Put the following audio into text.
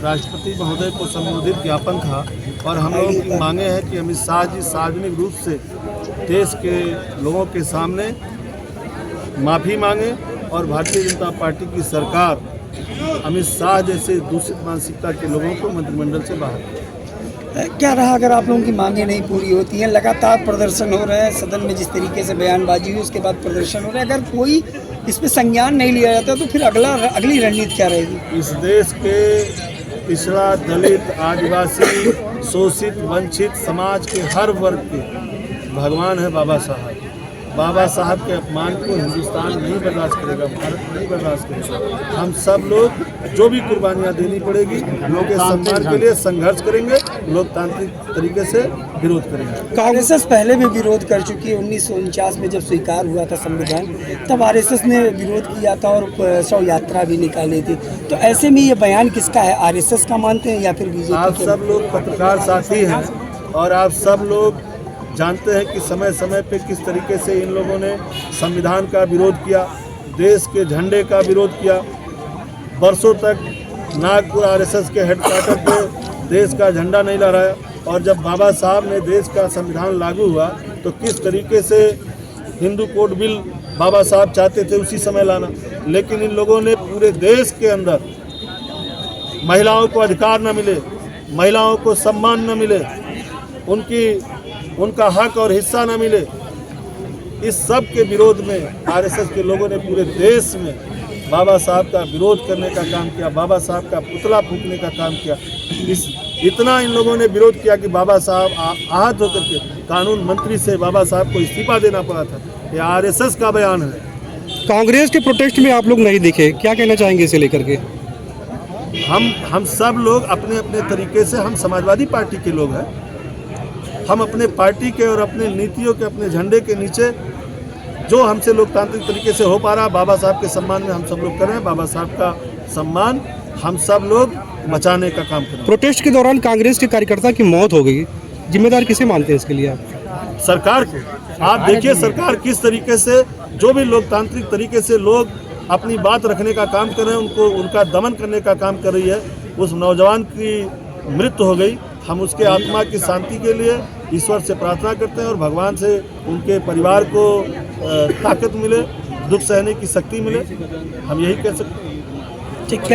राष्ट्रपति महोदय को संबोधित ज्ञापन था और हम लोगों की मांगे हैं कि अमित शाह जी सार्वजनिक रूप से देश के लोगों के सामने माफ़ी मांगे और भारतीय जनता पार्टी की सरकार अमित शाह जैसे दूषित मानसिकता के लोगों को मंत्रिमंडल से बाहर करे। क्या रहा अगर आप लोगों की मांगे नहीं पूरी होती हैं? लगातार प्रदर्शन हो रहे हैं, सदन में जिस तरीके से बयानबाजी हुई उसके बाद प्रदर्शन हो रहा है, अगर कोई इस पे संज्ञान नहीं लिया जाता तो फिर अगली रणनीति क्या रहेगी? इस देश के पिछड़ा, दलित, आदिवासी, शोषित, वंचित समाज के हर वर्ग के भगवान है बाबा साहब। बाबा साहब के अपमान को हिंदुस्तान नहीं बर्दाश्त करेगा, भारत नहीं बर्दाश्त करेगा। हम सब लोग जो भी कुर्बानियाँ देनी पड़ेगी, लोगों के सम्मान के लिए संघर्ष करेंगे, लोकतांत्रिक तरीके से विरोध करेंगे। आरएसएस पहले भी विरोध कर चुकी है। 1949 में जब स्वीकार हुआ था संविधान, तब आरएसएस ने विरोध किया था और शव यात्रा भी निकाली थी। तो ऐसे में ये बयान किसका है? आरएसएस का मानते हैं या फिर बीजेपी? आप सब लोग पत्रकार साथी हैं और आप सब लोग जानते हैं कि समय समय पे किस तरीके से इन लोगों ने संविधान का विरोध किया, देश के झंडे का विरोध किया। बरसों तक नागपुर आरएसएस के हेडक्वार्टर पे देश का झंडा नहीं लहराया और जब बाबा साहब ने देश का संविधान लागू हुआ तो किस तरीके से हिंदू कोड बिल बाबा साहब चाहते थे उसी समय लाना, लेकिन इन लोगों ने पूरे देश के अंदर महिलाओं को अधिकार न मिले, महिलाओं को सम्मान न मिले, उनका हक और हिस्सा न मिले, इस सब के विरोध में आरएसएस के लोगों ने पूरे देश में बाबा साहब का विरोध करने का काम किया, बाबा साहब का पुतला फूंकने का काम किया। इतना इन लोगों ने विरोध किया कि बाबा साहब आहत होकर के कानून मंत्री से बाबा साहब को इस्तीफा देना पड़ा था। ये आरएसएस का बयान है। कांग्रेस के प्रोटेस्ट में आप लोग नहीं दिखे, क्या कहना चाहेंगे इसे लेकर के? हम सब लोग अपने अपने तरीके से, हम समाजवादी पार्टी के लोग हैं, हम अपने पार्टी के और अपने नीतियों के, अपने झंडे के नीचे जो हमसे लोकतांत्रिक तरीके से हो पा रहा, बाबा साहब के सम्मान में हम सब लोग कर रहे हैं। बाबा साहब का सम्मान हम सब लोग बचाने का काम करें। प्रोटेस्ट के दौरान कांग्रेस के कार्यकर्ता की मौत हो गई, जिम्मेदार किसे मानते हैं इसके लिए आप? सरकार को। आप देखिए सरकार किस तरीके से, जो भी लोकतांत्रिक तरीके से लोग अपनी बात रखने का काम कर रहे हैं, उनको उनका दमन करने का काम कर रही है। उस नौजवान की मृत्यु हो गई, हम उसके आत्मा की शांति के लिए ईश्वर से प्रार्थना करते हैं और भगवान से उनके परिवार को ताकत मिले, दुख सहने की शक्ति मिले, हम यही कह सकते हैं। ठीक है।